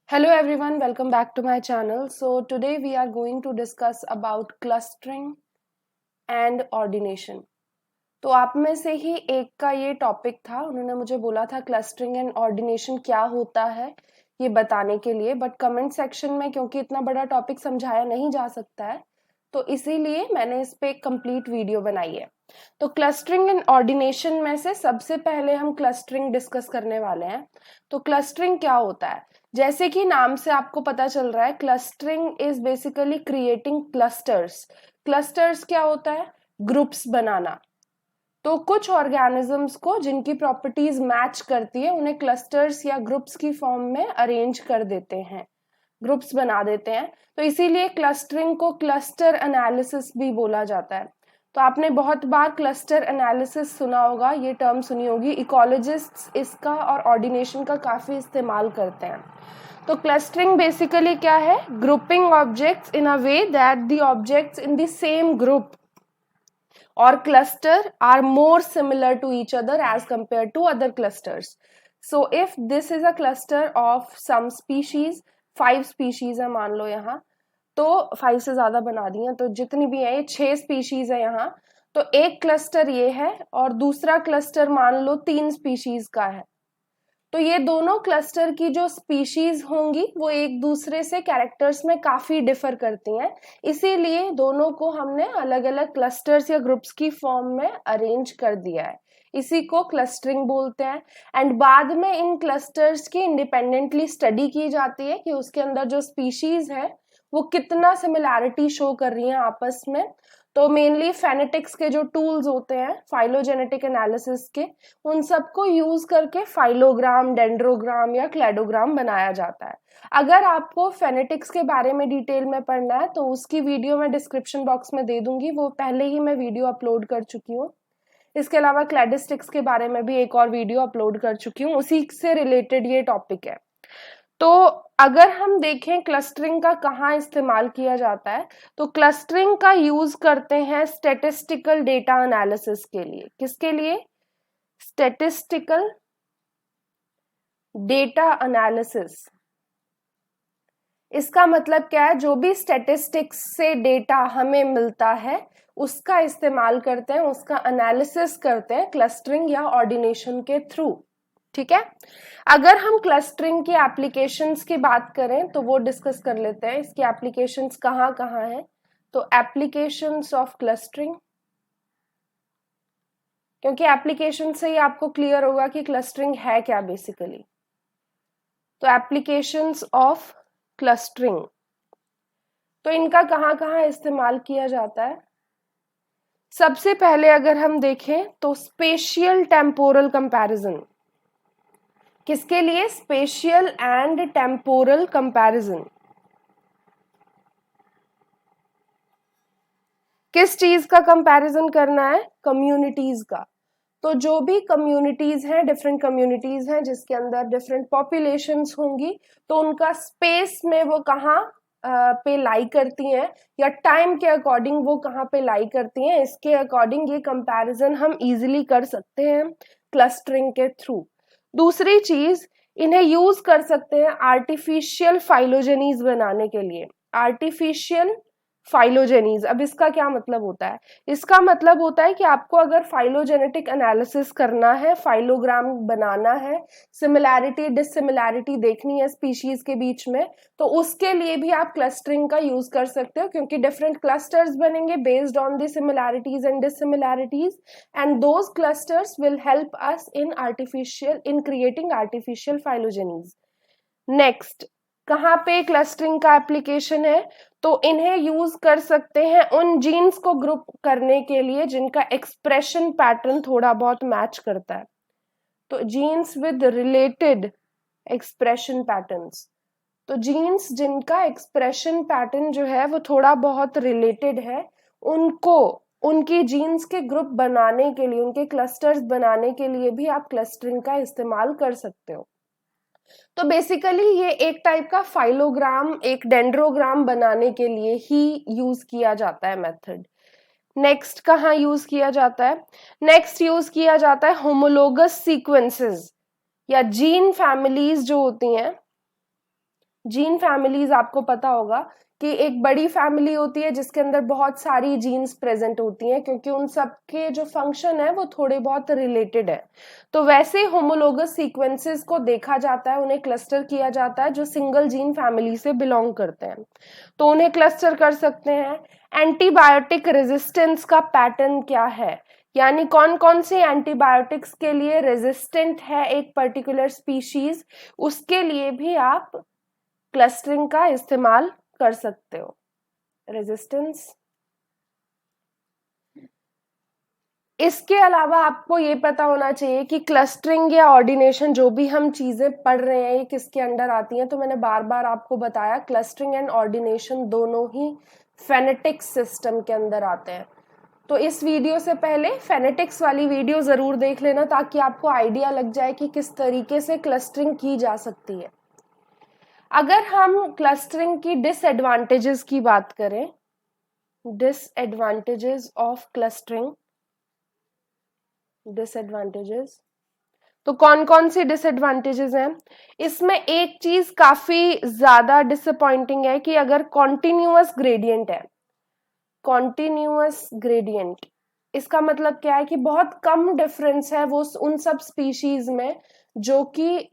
Hello everyone, welcome back to my channel. So today we are going to discuss about clustering and ordination. तो आप में से ही एक का ये टॉपिक था, उन्होंने मुझे बोला था क्लस्टरिंग एंड ऑर्डिनेशन क्या होता है ये बताने के लिए, बट कमेंट सेक्शन में क्योंकि इतना बड़ा टॉपिक समझाया नहीं जा सकता है तो इसीलिए मैंने इस पे एक कंप्लीट वीडियो बनाई है। तो क्लस्टरिंग एंड ऑर्डिनेशन में से सबसे पहले हम क्लस्टरिंग डिस्कस करने वाले हैं। तो क्लस्टरिंग क्या होता है? जैसे कि नाम से आपको पता चल रहा है, clustering is basically creating clusters. Clusters क्या होता है? ग्रुप्स बनाना। तो कुछ ऑर्गेनिजम्स को जिनकी प्रॉपर्टीज मैच करती है उन्हें क्लस्टर्स या ग्रुप्स की फॉर्म में अरेंज कर देते हैं, ग्रुप्स बना देते हैं। तो इसीलिए क्लस्टरिंग को क्लस्टर एनालिसिस भी बोला जाता है। तो आपने बहुत बार क्लस्टर एनालिसिस सुना होगा, ये टर्म सुनी होगी। इकोलॉजिस्ट्स इसका और ऑर्डिनेशन का काफी इस्तेमाल करते हैं। तो क्लस्टरिंग बेसिकली क्या है? Grouping objects in a way that the objects in the same group or cluster are more similar to each other as compared to other clusters. So if this is a cluster of some species, 5 species है मान लो यहाँ, तो 5 से ज्यादा बना दी है, तो जितनी भी है ये 6 स्पीशीज है यहाँ। तो एक क्लस्टर ये है और दूसरा क्लस्टर मान लो 3 स्पीशीज का है। तो ये दोनों क्लस्टर की जो स्पीशीज होंगी वो एक दूसरे से कैरेक्टर्स में काफी डिफर करती हैं, इसीलिए दोनों को हमने अलग अलग क्लस्टर्स या ग्रुप्स की फॉर्म में अरेंज कर दिया है। इसी को क्लस्टरिंग बोलते हैं। एंड बाद में इन क्लस्टर्स की इंडिपेंडेंटली स्टडी की जाती है कि उसके अंदर जो स्पीशीज है वो कितना सिमिलैरिटी शो कर रही है आपस में। तो मेनली फेनेटिक्स के जो टूल्स होते हैं फाइलोजेनेटिक एनालिसिस के, उन सबको यूज करके फाइलोग्राम, डेंड्रोग्राम या क्लेडोग्राम बनाया जाता है। अगर आपको फेनेटिक्स के बारे में डिटेल में पढ़ना है तो उसकी वीडियो मैं डिस्क्रिप्शन बॉक्स में दे दूंगी, वो पहले ही मैं वीडियो अपलोड कर चुकी हूँ। इसके अलावा क्लैडिस्टिक्स के बारे में भी एक और वीडियो अपलोड कर चुकी हूँ, उसी से रिलेटेड ये टॉपिक है। तो अगर हम देखें क्लस्टरिंग का कहाँ इस्तेमाल किया जाता है, तो क्लस्टरिंग का यूज करते हैं स्टैटिस्टिकल डेटा एनालिसिस के लिए। किसके लिए? Statistical data analysis. इसका मतलब क्या है? जो भी स्टैटिस्टिक्स से डेटा हमें मिलता है उसका इस्तेमाल करते हैं, उसका एनालिसिस करते हैं क्लस्टरिंग या ऑर्डिनेशन के थ्रू। ठीक है। अगर हम क्लस्टरिंग की एप्लीकेशंस की बात करें तो वो डिस्कस कर लेते हैं। इसकी एप्लीकेशंस कहाँ कहाँ है? तो एप्लीकेशंस ऑफ क्लस्टरिंग, क्योंकि एप्लीकेशन से ही आपको क्लियर होगा कि क्लस्टरिंग है क्या बेसिकली। तो एप्लीकेशंस ऑफ क्लस्टरिंग, तो इनका कहाँ कहाँ इस्तेमाल किया जाता है? सबसे पहले अगर हम देखें तो स्पेशियल टेम्पोरल कंपैरिजन। किसके लिए? Spatial and temporal comparison. किस चीज का कंपैरिजन करना है? कम्युनिटीज का। तो जो भी कम्युनिटीज हैं, डिफरेंट कम्युनिटीज हैं जिसके अंदर डिफरेंट पॉपुलेशंस होंगी, तो उनका स्पेस में वो कहाँ पे लाई करती हैं या टाइम के अकॉर्डिंग वो कहाँ पे लाई करती हैं, इसके अकॉर्डिंग ये कंपैरिजन हम इजीली कर सकते हैं क्लस्टरिंग के थ्रू। दूसरी चीज, इन्हें यूज कर सकते हैं आर्टिफिशियल फाइलोजेनीज बनाने के लिए। आर्टिफिशियल फाइलोजेनीज, अब इसका क्या मतलब होता है? इसका मतलब होता है कि आपको अगर फाइलोजेनेटिक एनालिसिस करना है, फाइलोग्राम बनाना है, सिमिलैरिटी डिससिमिलैरिटी देखनी है स्पीशीज के बीच में, तो उसके लिए भी आप क्लस्टरिंग का यूज कर सकते हो, क्योंकि डिफरेंट क्लस्टर्स बनेंगे based on the similarities and dissimilarities, and those clusters will help us in creating artificial phylogenies. Next, कहाँ पे क्लस्टरिंग का एप्लीकेशन है? तो इन्हें यूज कर सकते हैं उन जीन्स को ग्रुप करने के लिए जिनका एक्सप्रेशन पैटर्न थोड़ा बहुत मैच करता है। तो genes with related expression patterns, तो जीन्स जिनका एक्सप्रेशन पैटर्न जो है वो थोड़ा बहुत रिलेटेड है, उनको उनकी जीन्स के ग्रुप बनाने के लिए, उनके क्लस्टर्स बनाने के लिए भी आप क्लस्टरिंग का इस्तेमाल कर सकते हो। तो बेसिकली ये एक टाइप का फाइलोग्राम, एक डेंड्रोग्राम बनाने के लिए ही यूज किया जाता है मेथड। नेक्स्ट कहाँ यूज किया जाता है? नेक्स्ट यूज किया जाता है होमोलोगस सीक्वेंसेस या जीन फैमिलीज जो होती हैं, जीन फैमिलीज आपको पता होगा कि एक बड़ी फैमिली होती है जिसके अंदर बहुत सारी जीन्स प्रेजेंट होती हैं, क्योंकि उन सब के जो फंक्शन है वो थोड़े बहुत रिलेटेड है। तो वैसे होमोलोगस सीक्वेंसेस को देखा जाता है, उन्हें क्लस्टर किया जाता है जो सिंगल जीन फैमिली से बिलोंग करते हैं, तो उन्हें क्लस्टर कर सकते हैं। एंटीबायोटिक रेजिस्टेंस का पैटर्न क्या है, यानी कौन कौन से एंटीबायोटिक्स के लिए रेजिस्टेंट है एक पर्टिकुलर स्पीशीज, उसके लिए भी आप क्लस्टरिंग का इस्तेमाल कर सकते हो। रेजिस्टेंस। इसके अलावा आपको ये पता होना चाहिए कि क्लस्टरिंग या ऑर्डिनेशन जो भी हम चीजें पढ़ रहे हैं ये किसके अंडर आती हैं। तो मैंने बार बार आपको बताया क्लस्टरिंग एंड ऑर्डिनेशन दोनों ही फेनेटिक्स सिस्टम के अंदर आते हैं। तो इस वीडियो से पहले फेनेटिक्स वाली वीडियो जरूर देख लेना ताकि आपको आइडिया लग जाए कि किस तरीके से क्लस्टरिंग की जा सकती है। अगर हम क्लस्टरिंग की डिसएडवांटेजेस की बात करें, डिसएडवांटेजेस ऑफ क्लस्टरिंग, डिसएडवांटेजेस, तो कौन कौन सी डिसएडवांटेजेस हैं? इसमें एक चीज काफी ज्यादा डिसअपॉइंटिंग है कि अगर कॉन्टिन्यूअस ग्रेडियंट है, कॉन्टिन्यूअस ग्रेडियंट, इसका मतलब क्या है कि बहुत कम डिफरेंस है वो उन सब स्पीशीज में जो कि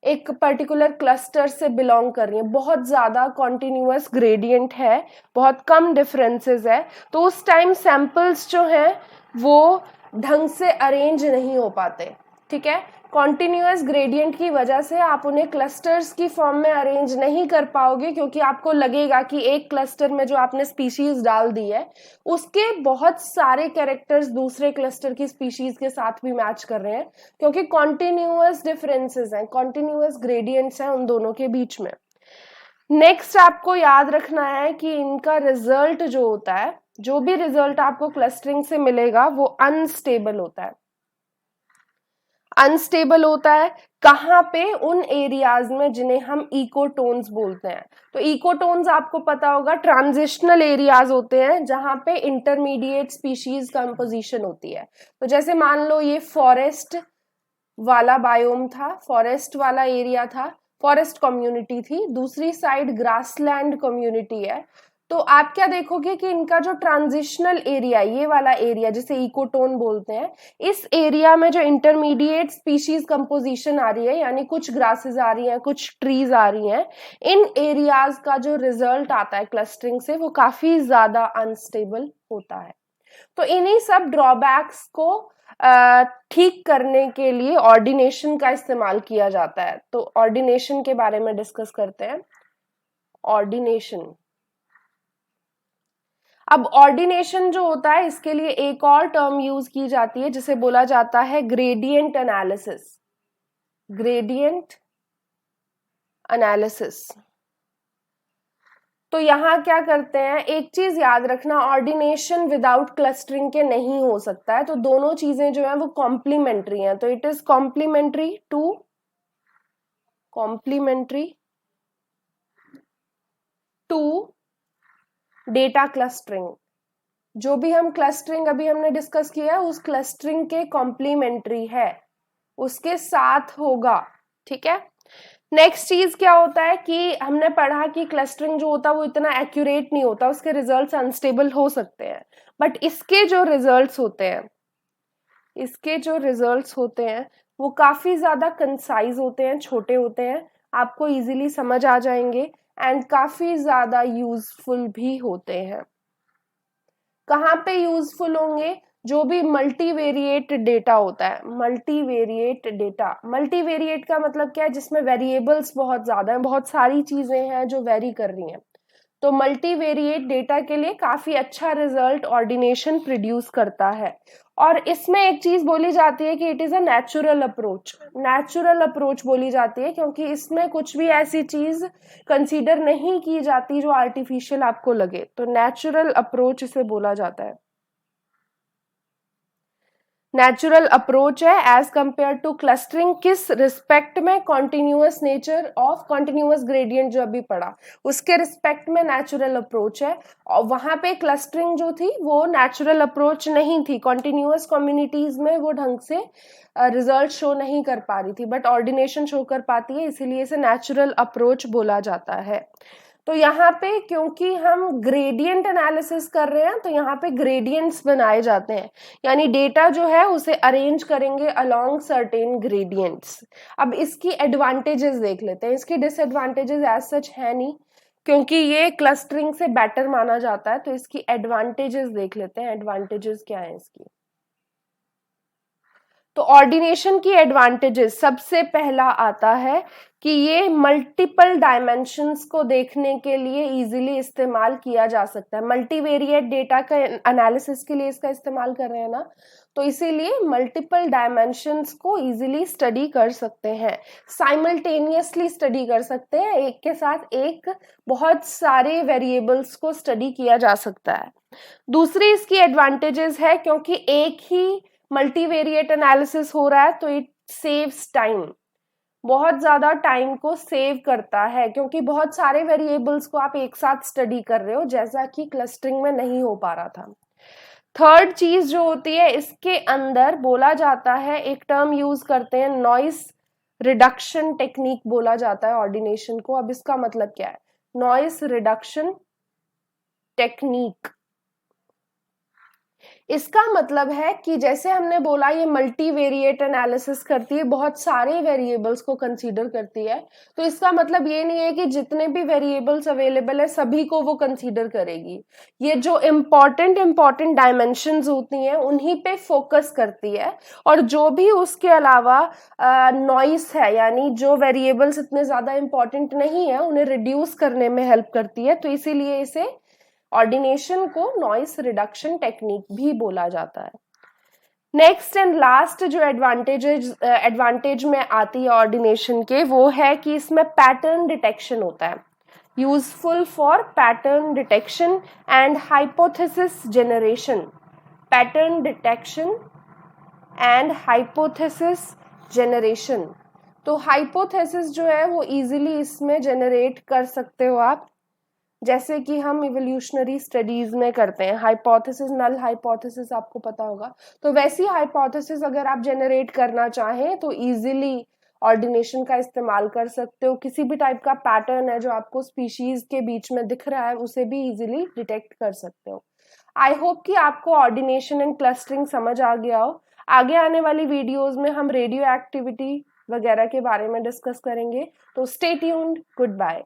एक पर्टिकुलर क्लस्टर से बिलोंग कर रही है, बहुत ज्यादा कॉन्टिन्यूअस ग्रेडियंट है, बहुत कम डिफरेंसेस है, तो उस टाइम सैंपल्स जो हैं वो ढंग से अरेंज नहीं हो पाते। ठीक है, कॉन्टिन्यूअस ग्रेडियंट की वजह से आप उन्हें क्लस्टर्स की फॉर्म में अरेंज नहीं कर पाओगे, क्योंकि आपको लगेगा कि एक क्लस्टर में जो आपने स्पीशीज डाल दी है उसके बहुत सारे कैरेक्टर्स दूसरे क्लस्टर की स्पीशीज के साथ भी मैच कर रहे हैं, क्योंकि कॉन्टिन्यूअस डिफरेंसेस हैं, कॉन्टिन्यूअस ग्रेडियंट्स हैं उन दोनों के बीच में। नेक्स्ट आपको याद रखना है कि इनका रिजल्ट जो होता है, जो भी रिजल्ट आपको क्लस्टरिंग से मिलेगा वो अनस्टेबल होता है। अनस्टेबल होता है कहाँ पे? उन एरियाज में जिन्हें हम इकोटोन्स बोलते हैं। तो इकोटोन्स आपको पता होगा ट्रांजिशनल एरियाज होते हैं जहां पे इंटरमीडिएट स्पीशीज कंपोजिशन होती है। तो जैसे मान लो ये फॉरेस्ट वाला बायोम था, फॉरेस्ट वाला एरिया था, फॉरेस्ट कम्युनिटी थी, दूसरी साइड ग्रासलैंड कम्युनिटी है। तो आप क्या देखोगे कि इनका जो ट्रांजिशनल एरिया, ये वाला एरिया जिसे इकोटोन बोलते हैं, इस एरिया में जो इंटरमीडिएट स्पीशीज कंपोजिशन आ रही है, यानी कुछ ग्रासेस आ रही हैं, कुछ ट्रीज आ रही हैं, इन एरियाज का जो रिजल्ट आता है क्लस्टरिंग से वो काफी ज्यादा अनस्टेबल होता है। तो इन्हीं सब ड्रॉबैक्स को ठीक करने के लिए ऑर्डिनेशन का इस्तेमाल किया जाता है। तो ऑर्डिनेशन के बारे में डिस्कस करते हैं। ऑर्डिनेशन, अब ऑर्डिनेशन जो होता है इसके लिए एक और टर्म यूज की जाती है जिसे बोला जाता है ग्रेडियंट एनालिसिस। Gradient analysis. तो यहां क्या करते हैं, एक चीज याद रखना, ऑर्डिनेशन विदाउट क्लस्टरिंग के नहीं हो सकता है। तो दोनों चीजें जो है वो कॉम्प्लीमेंट्री हैं। तो it is complementary to data clustering. जो भी हम क्लस्टरिंग अभी हमने डिस्कस किया है उस क्लस्टरिंग के कॉम्प्लीमेंट्री है, उसके साथ होगा। ठीक है, नेक्स्ट चीज क्या होता है कि हमने पढ़ा कि क्लस्टरिंग जो होता है वो इतना एक्यूरेट नहीं होता, उसके रिजल्ट्स अनस्टेबल हो सकते हैं, बट इसके जो रिजल्ट्स होते हैं वो काफी ज्यादा कंसाइज होते हैं, छोटे होते हैं, आपको इजीली समझ आ जाएंगे एंड काफी ज्यादा यूजफुल भी होते हैं। कहाँ पे यूजफुल होंगे? जो भी मल्टीवेरिएट डेटा होता है, मल्टीवेरिएट डेटा, मल्टीवेरिएट का मतलब क्या है? जिसमें वेरिएबल्स बहुत ज्यादा हैं, बहुत सारी चीजें हैं जो वेरी कर रही हैं। तो मल्टीवेरिएट डेटा के लिए काफी अच्छा रिजल्ट ऑर्डिनेशन प्रोड्यूस करता है। और इसमें एक चीज बोली जाती है कि it is a natural approach. Natural approach बोली जाती है क्योंकि इसमें कुछ भी ऐसी चीज कंसीडर नहीं की जाती जो आर्टिफिशियल आपको लगे, तो नेचुरल अप्रोच इसे बोला जाता है। नेचुरल अप्रोच है एज कंपेयर टू क्लस्टरिंग। किस रिस्पेक्ट में? Continuous nature of continuous gradient जो अभी पढ़ा उसके रिस्पेक्ट में नेचुरल अप्रोच है, और वहां पे क्लस्टरिंग जो थी वो नेचुरल अप्रोच नहीं थी। कॉन्टिन्यूअस कम्युनिटीज में वो ढंग से रिजल्ट शो नहीं कर पा रही थी, बट ऑर्डिनेशन शो कर पाती है, इसीलिए इसे नेचुरल अप्रोच बोला जाता है। तो यहाँ पे क्योंकि हम ग्रेडियंट एनालिसिस कर रहे हैं तो यहाँ पे ग्रेडियंट्स बनाए जाते हैं, यानी डेटा जो है उसे अरेंज करेंगे अलोंग सर्टेन ग्रेडियंट्स। अब इसकी एडवांटेजेस देख लेते हैं। इसकी डिसएडवांटेजेस एज सच है नहीं, क्योंकि ये क्लस्टरिंग से बेटर माना जाता है। तो इसकी एडवांटेजेस देख लेते हैं, एडवांटेजेस क्या है इसकी। तो ऑर्डिनेशन की एडवांटेजेस, सबसे पहला आता है कि ये मल्टीपल डायमेंशंस को देखने के लिए इजीली इस्तेमाल किया जा सकता है। मल्टीवेरिएट डेटा का एनालिसिस के लिए इसका इस्तेमाल कर रहे हैं ना, तो इसीलिए मल्टीपल डायमेंशंस को इजीली स्टडी कर सकते हैं, साइमल्टेनियसली स्टडी कर सकते हैं, एक के साथ एक बहुत सारे वेरिएबल्स को स्टडी किया जा सकता है। दूसरी इसकी एडवांटेजेस है, क्योंकि एक ही मल्टीवेरिएट एनालिसिस हो रहा है तो इट सेव्स टाइम, बहुत ज्यादा टाइम को सेव करता है, क्योंकि बहुत सारे वेरिएबल्स को आप एक साथ स्टडी कर रहे हो, जैसा कि क्लस्टरिंग में नहीं हो पा रहा था। थर्ड चीज जो होती है, इसके अंदर बोला जाता है, एक टर्म यूज करते हैं नॉइस रिडक्शन टेक्निक बोला जाता है ऑर्डिनेशन को। अब इसका मतलब क्या है? नॉइस रिडक्शन टेक्निक, इसका मतलब है कि जैसे हमने बोला ये मल्टीवेरिएट एनालिसिस करती है, बहुत सारे वेरिएबल्स को कंसीडर करती है, तो इसका मतलब ये नहीं है कि जितने भी वेरिएबल्स अवेलेबल है सभी को वो कंसीडर करेगी। ये जो इम्पॉर्टेंट डायमेंशंस होती हैं उन्हीं पे फोकस करती है, और जो भी उसके अलावा नॉइस है, यानी जो वेरिएबल्स इतने ज्यादा इंपॉर्टेंट नहीं है उन्हें रिड्यूस करने में हेल्प करती है। तो इसीलिए इसे ऑर्डिनेशन को नॉइस रिडक्शन टेक्निक भी बोला जाता है। नेक्स्ट एंड लास्ट जो एडवांटेज में आती है ऑर्डिनेशन के, वो है कि इसमें पैटर्न डिटेक्शन होता है, useful for pattern detection and hypothesis generation. Pattern detection and hypothesis generation, तो हाइपोथेसिस जो है वो इजीली इसमें जनरेट कर सकते हो आप, जैसे कि हम इवोल्यूशनरी स्टडीज में करते हैं। हाइपोथेसिस, नल हाइपोथेसिस आपको पता होगा, तो वैसी हाइपोथेसिस अगर आप जनरेट करना चाहें तो इजीली ऑर्डिनेशन का इस्तेमाल कर सकते हो। किसी भी टाइप का पैटर्न है जो आपको स्पीशीज के बीच में दिख रहा है उसे भी इजीली डिटेक्ट कर सकते हो। आई होप कि आपको ऑर्डिनेशन एंड क्लस्टरिंग समझ आ गया हो। आगे आने वाली वीडियोज में हम रेडियो एक्टिविटी वगैरह के बारे में डिस्कस करेंगे, तो स्टे ट्यून्ड। Good bye.